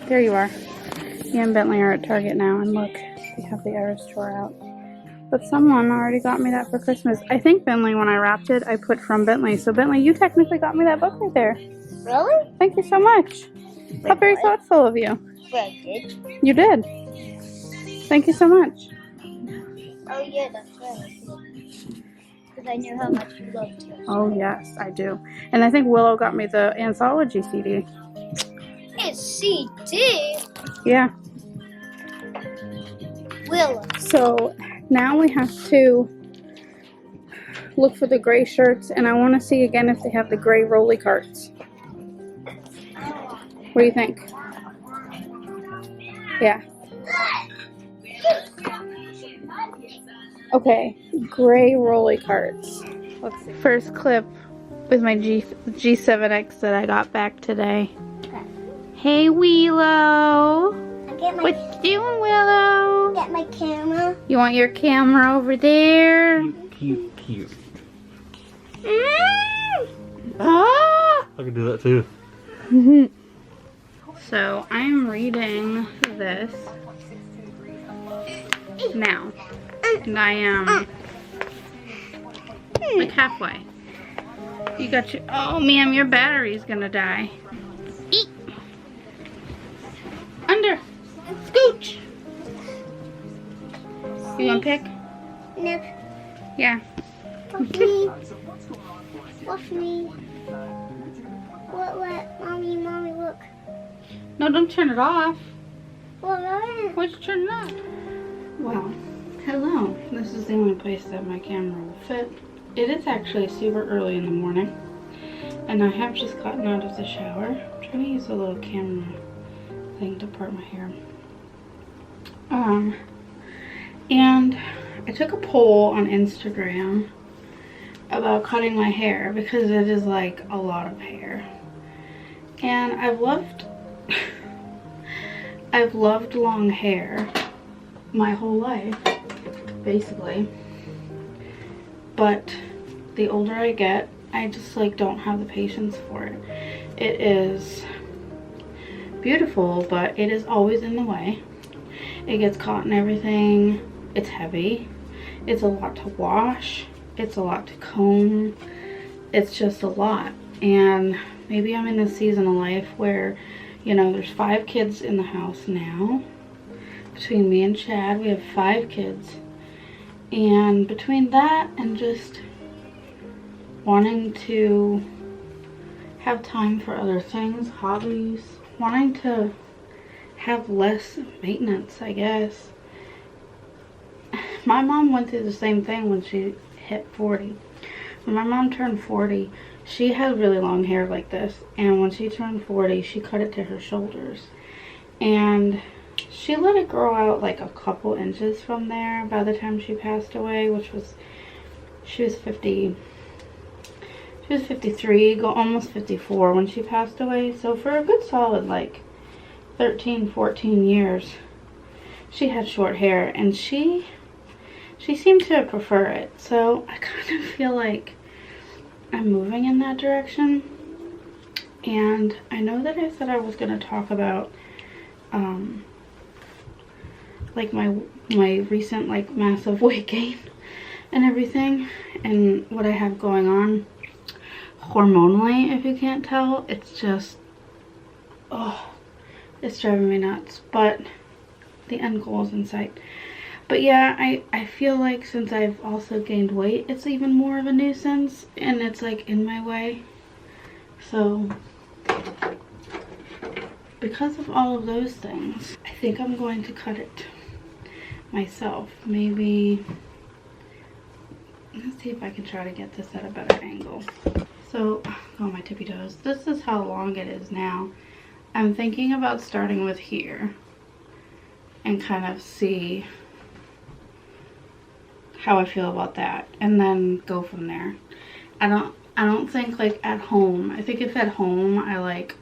There you are. Me and Bentley are at Target now, and look, we have the Irish tour out. But someone already got me that for Christmas. I think Bentley, when I wrapped it, I put from Bentley. So Bentley, you technically got me that book right there. Really? Thank you so much. Wait, How very what? thoughtful of you. Wait, I did? You did. Thank you so much. Oh yeah, that's right. Because I knew how much you loved it. Oh yes, I do. And I think Willow got me the anthology CD. It's CD? Yeah. Willow. So now we have to look for the gray shirts, and I want to see again if they have the gray rolly carts. What do you think? Yeah. Okay, gray rolly carts. Let's see. First clip with my G7X that I got back today. Okay. Hey Willow. What you doing, Willow? Get my camera. You want your camera over there? Cute. Ah! I can do that too. So I'm reading this now, and I am like halfway. You got your, oh ma'am, your battery's gonna die. Eat. Under. Scooch. You wanna pick? No. Yeah. Watch me. Watch me. What? Mommy, look. No, don't turn it off. What? Why'd you turn it off? Well, hello. This is the only place that my camera will fit. It is actually super early in the morning, and I have just gotten out of the shower. I'm trying to use a little camera thing to part my hair. And I took a poll on Instagram about cutting my hair because it is like a lot of hair. And I've loved long hair my whole life, basically. But the older I get, I just like don't have the patience for it. It is beautiful, but it is always in the way. It gets caught in everything. It's heavy. It's a lot to wash. It's a lot to comb. It's just a lot. And maybe I'm in this season of life where, you know, there's 5 kids in the house now. Between me and Chad, we have 5 kids. And between that and just wanting to have time for other things, hobbies, wanting to have less maintenance, I guess. My mom went through the same thing when she hit 40. When my mom turned 40, she had really long hair like this, and when she turned 40, she cut it to her shoulders. And she let it grow out like a couple inches from there by the time she passed away, which was, she was 53, almost 54 when she passed away. So for a good solid like 13, 14 years, she had short hair, and she seemed to prefer it. So I kind of feel like I'm moving in that direction. And I know that I said I was going to talk about like my recent like massive weight gain and everything, and what I have going on hormonally. If you can't tell, it's just, oh, it's driving me nuts, but the end goal is in sight. But yeah, I feel like since I've also gained weight, it's even more of a nuisance, and it's like in my way. So because of all of those things, I think I'm going to cut it myself. Maybe, let's see if I can try to get this at a better angle. So, oh, my tippy toes. This is how long it is now. I'm thinking about starting with here and kind of see how I feel about that, and then go from there. I don't think like at home. I think if at home I like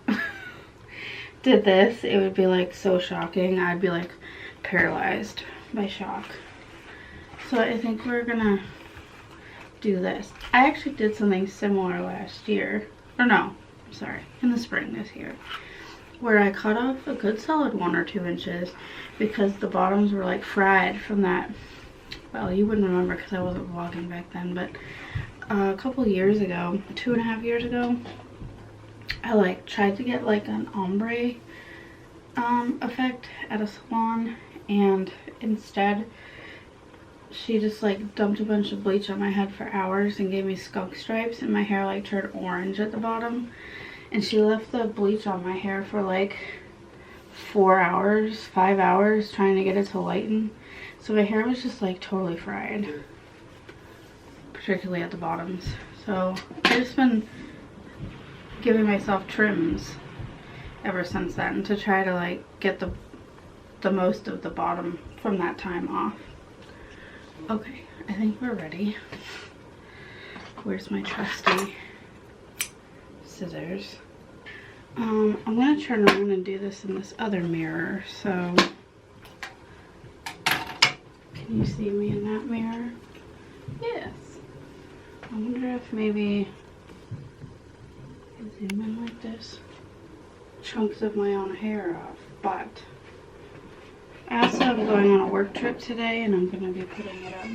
did this, it would be like so shocking. I'd be like paralyzed by shock. So I think we're gonna do this. I actually did something similar last year. Or no, I'm sorry, in the spring this year. where I cut off a good solid 1 or 2 inches because the bottoms were like fried from that. Well, you wouldn't remember because I wasn't vlogging back then, but a couple years ago, 2.5 years ago, I like tried to get like an ombre effect at a salon, and instead she just like dumped a bunch of bleach on my head for hours and gave me skunk stripes, and my hair like turned orange at the bottom. And she left the bleach on my hair for like 4 hours, 5 hours, trying to get it to lighten. So my hair was just like totally fried, particularly at the bottoms. So I've just been giving myself trims ever since then to try to like get the most of the bottom from that time off. Okay, I think we're ready. Where's my trusty scissors? I'm gonna turn around and do this in this other mirror. So can you see me in that mirror? Yes. I wonder if maybe I can zoom in like this. Chunks of my own hair off, but I also am going on a work trip today and I'm gonna be putting it up.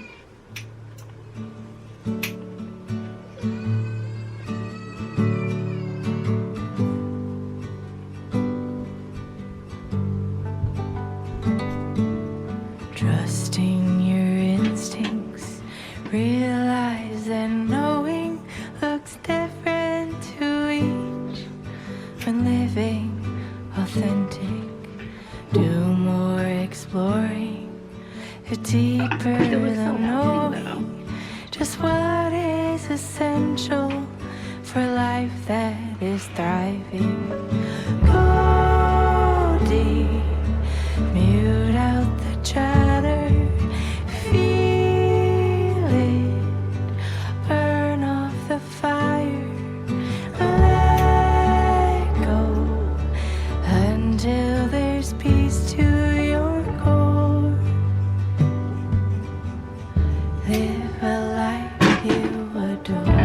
Trusting your instincts, realize that knowing looks different to each. When living authentic, do more exploring, deeper than knowing just what is essential for life that is thriving. Go deep, mute out the chatter, feel it, burn off the fire, let go until there's peace to your core. Live a life you adore.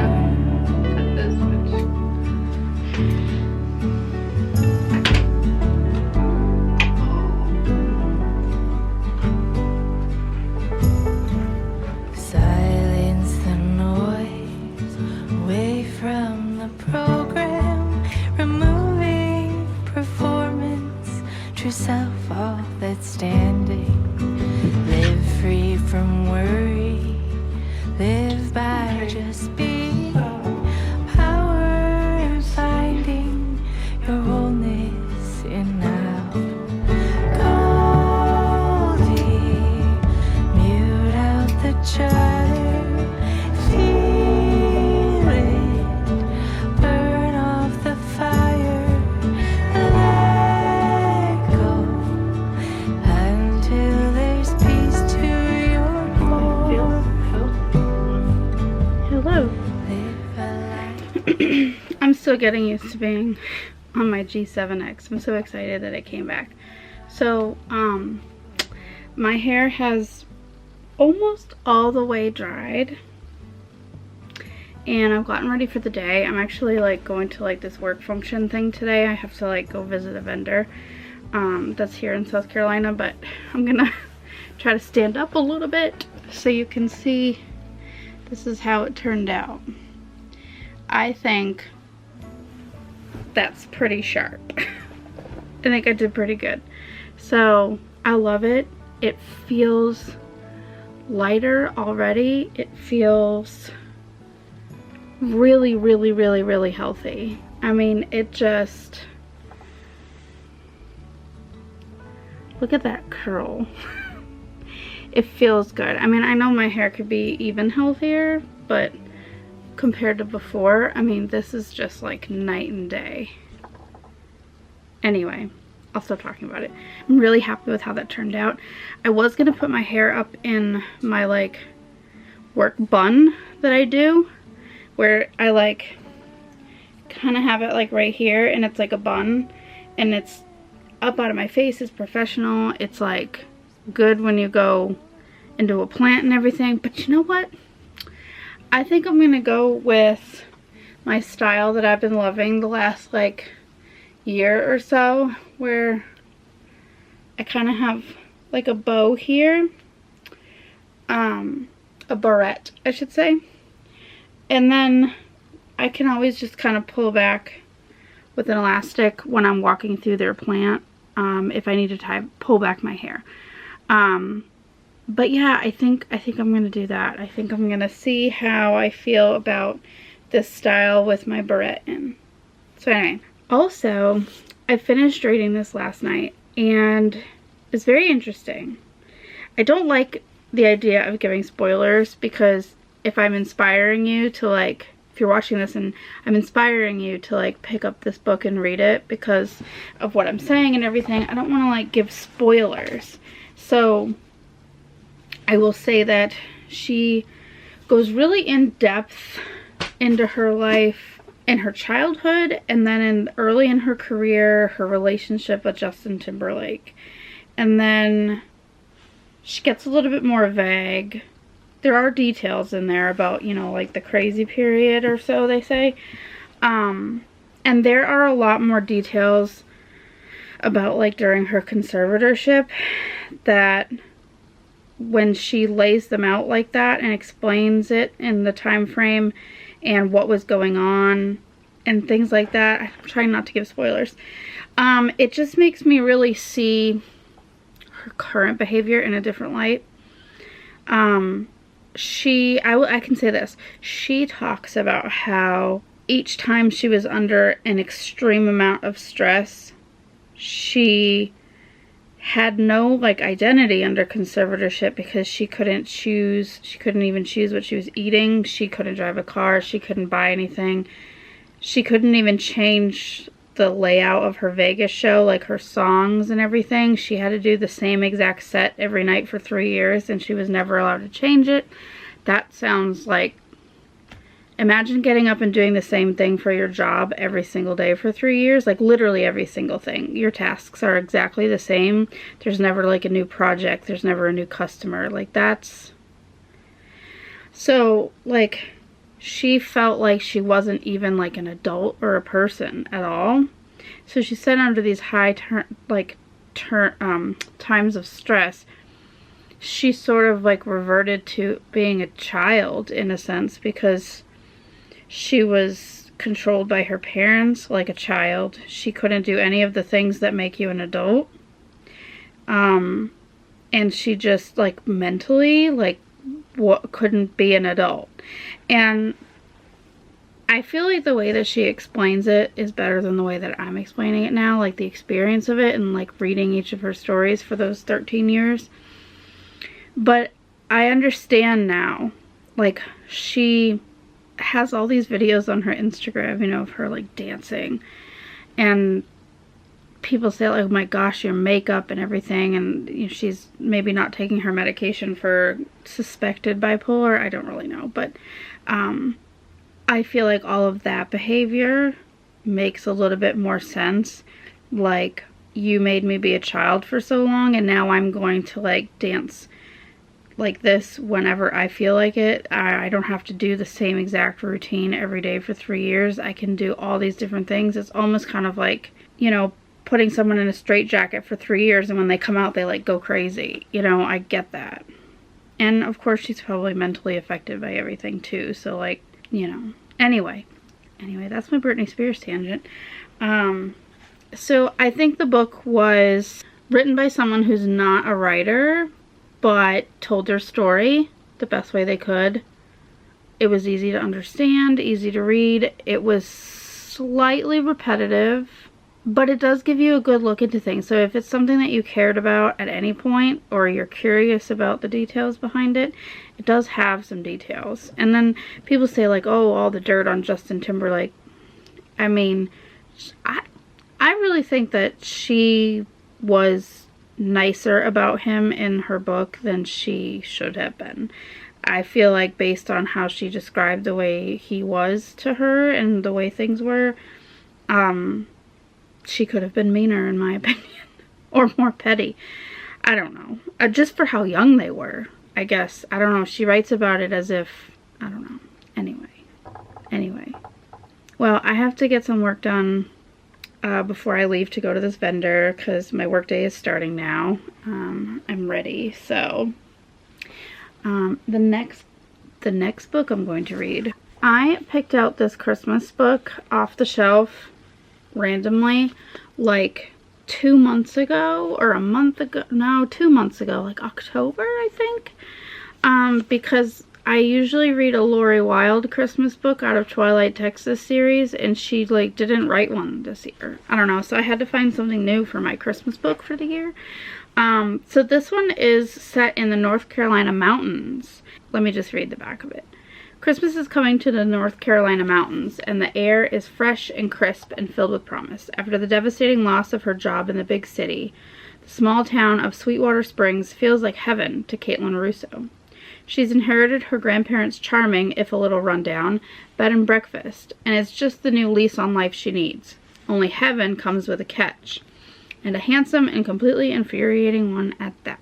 Silence the noise, away from the program, removing performance, true self, all that's standing. Live free from worry, live by just being, power in finding your wholeness in now. Go deep, mute out the chatter, feel it, burn off the fire, let go until there's peace to your core. Hello. Live a life. I'm still getting used to being on my G7X. I'm so excited that it came back. So, my hair has almost all the way dried. And I've gotten ready for the day. I'm actually like going to like this work function thing today. I have to like go visit a vendor that's here in South Carolina, but I'm gonna try to stand up a little bit so you can see. This is how it turned out. I think that's pretty sharp. I think I did pretty good. So I love it. It feels lighter already. It feels really, really, really, really healthy. I mean, it just, look at that curl. It feels good. I mean, I know my hair could be even healthier, but compared to before, I mean, this is just like night and day. Anyway, I'll stop talking about it. I'm really happy with how that turned out. I was gonna put my hair up in my like work bun that I do, where I like kind of have it like right here, and it's like a bun, and it's up out of my face. It's professional. It's like good when you go into a plant and everything. But you know what? I think I'm gonna go with my style that I've been loving the last like year or so where I kind of have like a bow here, a barrette I should say, and then I can always just kind of pull back with an elastic when I'm walking through their plant, if I need to pull back my hair. But yeah, I think I'm gonna do that. I think I'm gonna see how I feel about this style with my barrette in. So anyway, also I finished reading this last night and it's very interesting. I don't like the idea of giving spoilers, because if I'm inspiring you to like, if you're watching this and I'm inspiring you to like pick up this book and read it because of what I'm saying and everything, I don't want to like give spoilers. So I will say that she goes really in depth into her life in her childhood, and then early in her career, her relationship with Justin Timberlake. And then she gets a little bit more vague. There are details in there about, you know, like the crazy period or so, they say. And there are a lot more details about like during her conservatorship, that when she lays them out like that and explains it in the time frame and what was going on and things like that. I'm trying not to give spoilers. It just makes me really see her current behavior in a different light. I can say this. She talks about how each time she was under an extreme amount of stress, she had no like identity under conservatorship, because she couldn't even choose what she was eating. She couldn't drive a car. She couldn't buy anything. She couldn't even change the layout of her Vegas show, like her songs and everything. She had to do the same exact set every night for 3 years, and she was never allowed to change it. That sounds like, imagine getting up and doing the same thing for your job every single day for 3 years. Like literally every single thing. Your tasks are exactly the same. There's never like a new project. There's never a new customer. Like that's... So like she felt like she wasn't even like an adult or a person at all. So she said under these high times of stress, she sort of like reverted to being a child in a sense, because she was controlled by her parents like a child. She couldn't do any of the things that make you an adult. And she just like mentally like couldn't be an adult. And I feel like the way that she explains it is better than the way that I'm explaining it now. Like the experience of it and like reading each of her stories for those 13 years. But I understand now. Like she has all these videos on her Instagram, you know, of her like dancing, and people say like, oh my gosh, your makeup and everything, and you know, she's maybe not taking her medication for suspected bipolar. I don't really know, but I feel like all of that behavior makes a little bit more sense. Like, you made me be a child for so long, and now I'm going to like dance like this whenever I feel like it. I don't have to do the same exact routine every day for 3 years. I can do all these different things. It's almost kind of like, you know, putting someone in a straitjacket for 3 years, and when they come out they like go crazy. You know, I get that. And of course she's probably mentally affected by everything too, so like, you know. Anyway, that's my Britney Spears tangent. So I think the book was written by someone who's not a writer, but told their story the best way they could. It was easy to understand, easy to read. It was slightly repetitive, but it does give you a good look into things. So if it's something that you cared about at any point, or you're curious about the details behind it, it does have some details. And then people say like, oh, all the dirt on Justin Timberlake. I mean, I really think that she was nicer about him in her book than she should have been. I feel like based on how she described the way he was to her and the way things were, she could have been meaner in my opinion, or more petty. I don't know. Just for how young they were, I guess. I don't know. She writes about it as if, I don't know. Anyway. Well, I have to get some work done. before I leave to go to this vendor because my work day is starting now. I'm ready. So the next book I'm going to read, I picked out this Christmas book off the shelf randomly like 2 months ago, or a month ago. No, 2 months ago, like October, I think. Because I usually read a Lori Wilde Christmas book out of Twilight Texas series, and she like didn't write one this year. I don't know, so I had to find something new for my Christmas book for the year. So this one is set in the North Carolina mountains. Let me just read the back of it. Christmas is coming to the North Carolina mountains, and the air is fresh and crisp and filled with promise. After the devastating loss of her job in the big city, the small town of Sweetwater Springs feels like heaven to Caitlin Russo. She's inherited her grandparents' charming, if a little rundown, bed and breakfast, and it's just the new lease on life she needs. Only heaven comes with a catch, and a handsome and completely infuriating one at that.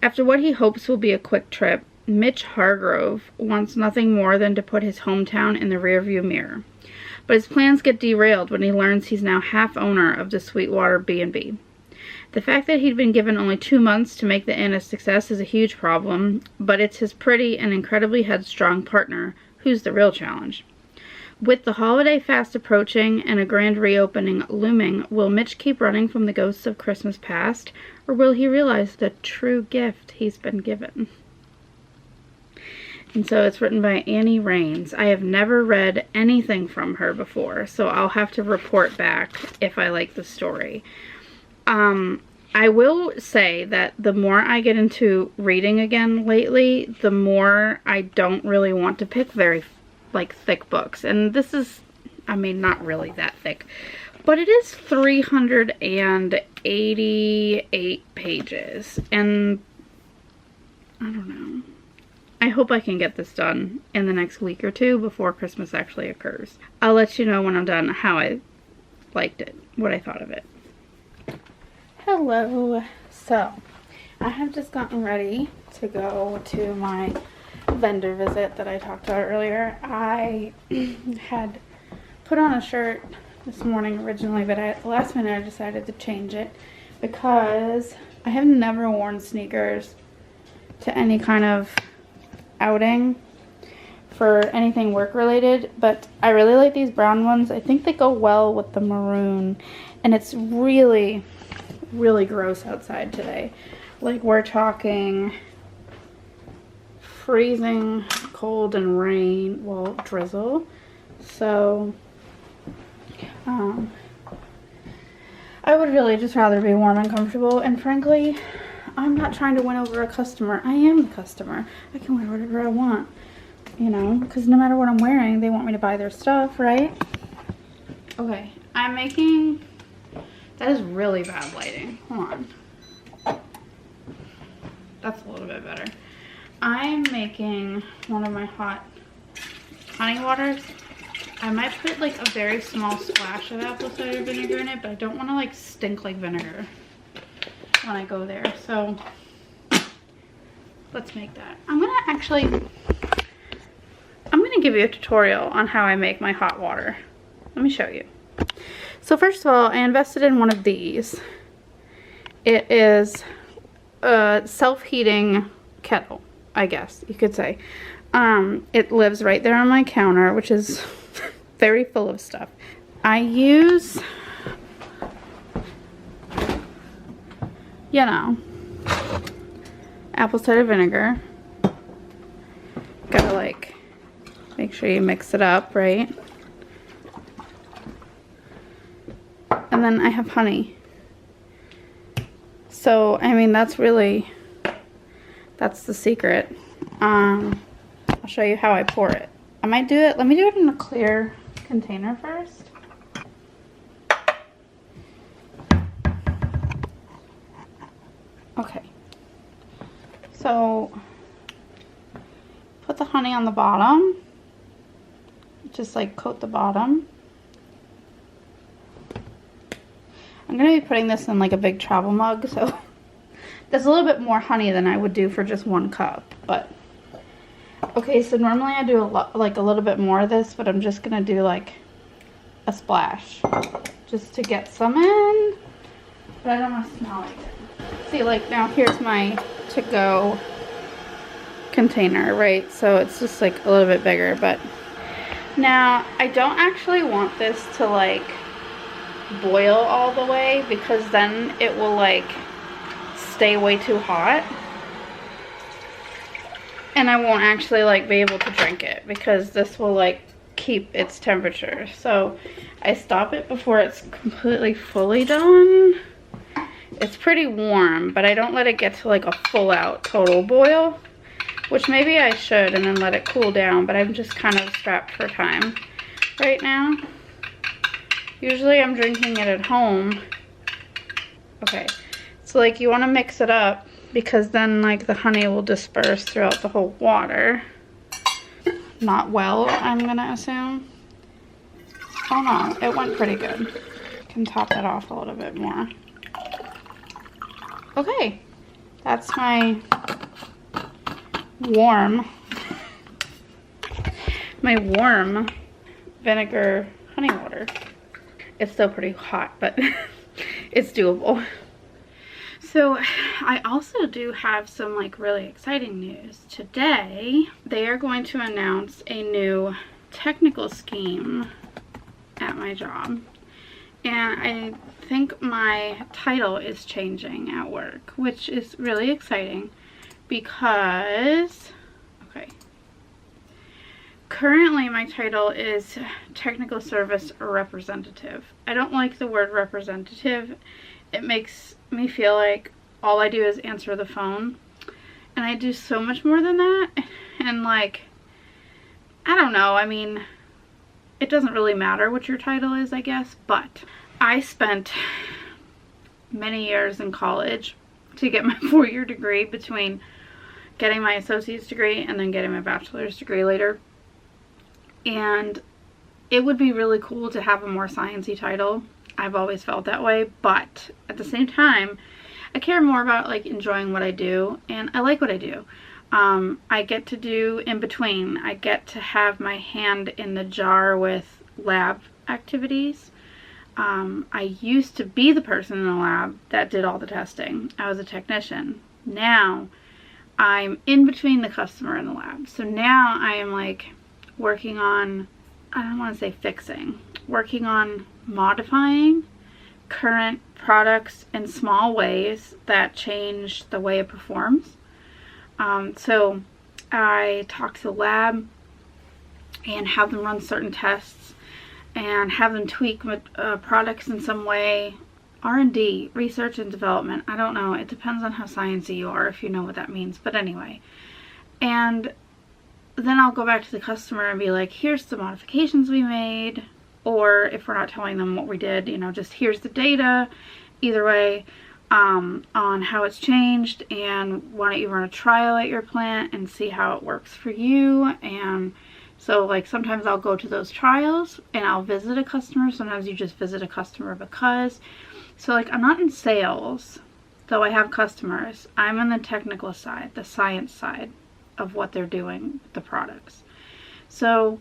After what he hopes will be a quick trip, Mitch Hargrove wants nothing more than to put his hometown in the rearview mirror. But his plans get derailed when he learns he's now half owner of the Sweetwater B&B. The fact that he'd been given only 2 months to make the inn a success is a huge problem, but it's his pretty and incredibly headstrong partner who's the real challenge. With the holiday fast approaching and a grand reopening looming, will Mitch keep running from the ghosts of Christmas past, or will he realize the true gift he's been given? And so it's written by Annie Raines. I have never read anything from her before, so I'll have to report back if I like the story. I will say that the more I get into reading again lately, the more I don't really want to pick very thick books. And this is, I mean, not really that thick, but it is 388 pages. And I don't know. I hope I can get this done in the next week or two before Christmas actually occurs. I'll let you know when I'm done how I liked it, what I thought of it. Hello. So, I have just gotten ready to go to my vendor visit that I talked about earlier. I had put on a shirt this morning originally, but at the last minute I decided to change it because I have never worn sneakers to any kind of outing for anything work related, but I really like these brown ones. I think they go well with the maroon, and it's really gross outside today. Like, we're talking freezing cold and rain, well, drizzle. So I would really just rather be warm and comfortable, and frankly, I'm not trying to win over a customer. I am the customer. I can wear whatever I want, you know, because no matter what I'm wearing, they want me to buy their stuff, right? Okay, I'm making, that is really bad lighting. Hold on. That's a little bit better. I'm making one of my hot honey waters. I might put like a very small splash of apple cider vinegar in it, but I don't want to like stink like vinegar when I go there. So let's make that. I'm gonna give you a tutorial on how I make my hot water. Let me show you. So first of all, I invested in one of these. It is a self-heating kettle, I guess you could say. It lives right there on my counter, which is very full of stuff. I use, you know, apple cider vinegar. Gotta like make sure you mix it up, right? And then I have honey. So, I mean, that's the secret. I'll show you how I pour it. I might do it, let me do it in a clear container first. Okay. So, put the honey on the bottom. Just like coat the bottom. I'm going to be putting this in like a big travel mug, so there's a little bit more honey than I would do for just 1 cup, but okay, so normally I do a little bit more of this, but I'm just going to do like a splash just to get some in, but I don't want to smell like it. See, like now here's my to-go container, right? So it's just like a little bit bigger, but now I don't actually want this to like boil all the way, because then it will like stay way too hot and I won't actually like be able to drink it, because this will like keep its temperature. So I stop it before it's completely fully done. It's pretty warm, but I don't let it get to like a full out total boil, which maybe I should, and then let it cool down, but I'm just kind of strapped for time right now. Usually I'm drinking it at home. Okay, so like you want to mix it up, because then like the honey will disperse throughout the whole water. Not well, I'm gonna assume. Oh no, it went pretty good. Can top that off a little bit more. Okay, that's my warm vinegar honey water. It's still pretty hot, but it's doable. So I also do have some like really exciting news. Today, they are going to announce a new technical scheme at my job. And I think my title is changing at work, which is really exciting because, okay, currently my title is Technical Service Representative. I don't like the word representative. It makes me feel like all I do is answer the phone, and I do so much more than that. And like, I don't know, I mean, it doesn't really matter what your title is, I guess, but I spent many years in college to get my 4-year degree, between getting my associate's degree and then getting my bachelor's degree later. And it would be really cool to have a more sciencey title. I've always felt that way, but at the same time, I care more about like enjoying what I do, and I like what I do. I get to do in between. I get to have my hand in the jar with lab activities. I used to be the person in the lab that did all the testing. I was a technician. Now I'm in between the customer and the lab. So now I am like working on, I don't want to say fixing, working on modifying current products in small ways that change the way it performs. So I talk to the lab and have them run certain tests and have them tweak products in some way. R&D, research and development, I don't know, it depends on how sciencey you are, if you know what that means, but anyway. And then I'll go back to the customer and be like, here's the modifications we made, or if we're not telling them what we did, you know, just here's the data, either way, on how it's changed, and why don't you run a trial at your plant and see how it works for you. And so like sometimes I'll go to those trials and I'll visit a customer. Sometimes you just visit a customer because, so like I'm not in sales, though I have customers. I'm on the technical side, the science side of what they're doing with the products. So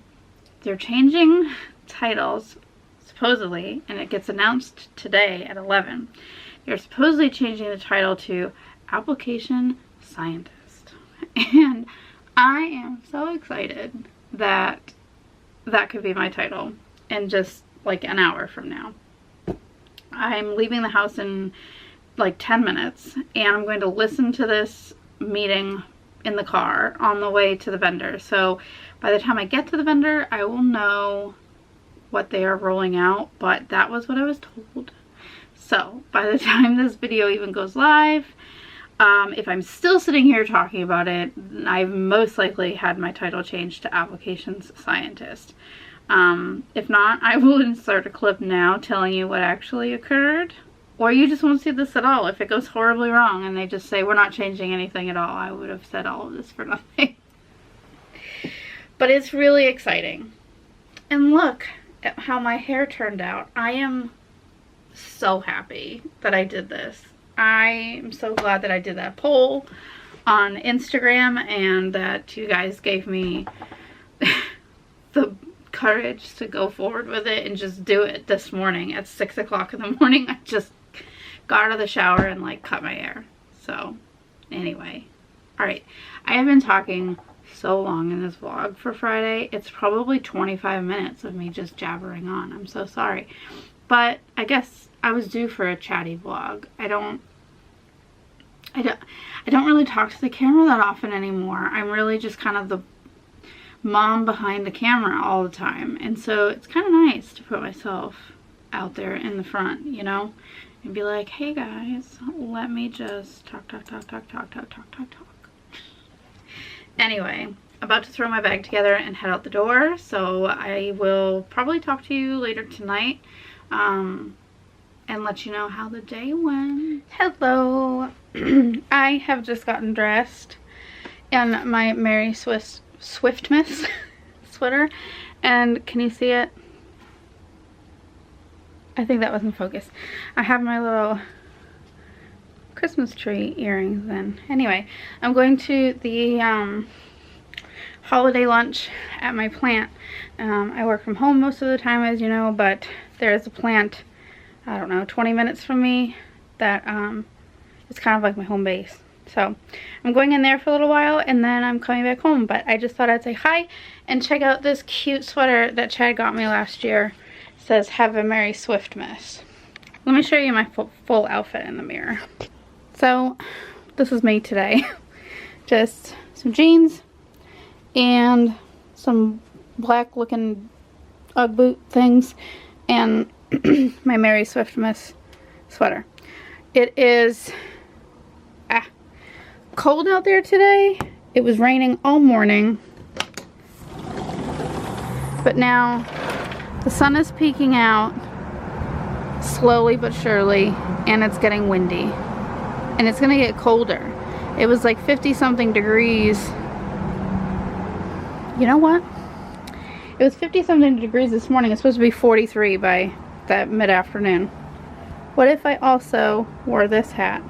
they're changing titles supposedly, and it gets announced today at 11. They're supposedly changing the title to Application Scientist. And I am so excited that that could be my title in just like an hour from now. I'm leaving the house in like 10 minutes, and I'm going to listen to this meeting in the car on the way to the vendor. So by the time I get to the vendor, I will know what they are rolling out, but that was what I was told. So by the time this video even goes live, if I'm still sitting here talking about it, I've most likely had my title changed to Applications Scientist. If not, I will insert a clip now telling you what actually occurred. Or you just won't see this at all. If it goes horribly wrong and they just say, we're not changing anything at all, I would have said all of this for nothing. But it's really exciting. And look at how my hair turned out. I am so happy that I did this. I am so glad that I did that poll on Instagram and that you guys gave me the courage to go forward with it and just do it this morning at 6 o'clock in the morning. I just got out of the shower and like cut my hair. So anyway, all right, I have been talking so long in this vlog for Friday. It's probably 25 minutes of me just jabbering on. I'm so sorry, but I guess I was due for a chatty vlog. I don't really talk to the camera that often anymore. I'm really just kind of the mom behind the camera all the time, and so it's kind of nice to put myself out there in the front, you know, and be like, hey guys, let me just talk. Anyway, about to throw my bag together and head out the door, so I will probably talk to you later tonight and let you know how the day went. Hello. I have just gotten dressed in my Mary Swiftmas sweater, and can you see it? I think that was in focus. I have my little Christmas tree earrings in. Anyway, I'm going to the holiday lunch at my plant. I work from home most of the time, as you know, but there's a plant, I don't know, 20 minutes from me that it's kind of like my home base. So I'm going in there for a little while and then I'm coming back home. But I just thought I'd say hi and check out this cute sweater that Chad got me last year. It says, "Have a Merry Swiftmas." Let me show you my full outfit in the mirror. So this is me today. Just some jeans and some black looking Ugg boot things and my Merry Swiftmas sweater. It is cold out there today. It was raining all morning, but now the sun is peeking out slowly but surely, and it's getting windy, and it's gonna get colder. It was like 50 something degrees. You know what? It was 50 something degrees this morning. It's supposed to be 43 by that mid-afternoon. What if I also wore this hat?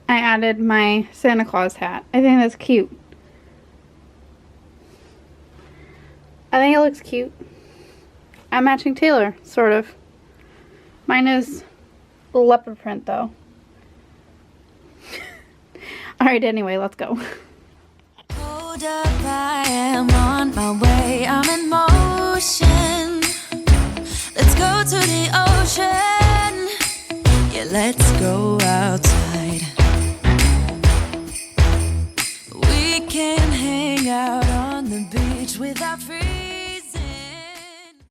I added my Santa Claus hat. I think that's cute. I think it looks cute. I'm matching Taylor, sort of. Mine is leopard print though. Alright, anyway, let's go. Hold up, I am on my way, I'm in motion. Let's go to the ocean. Yeah, let's go outside.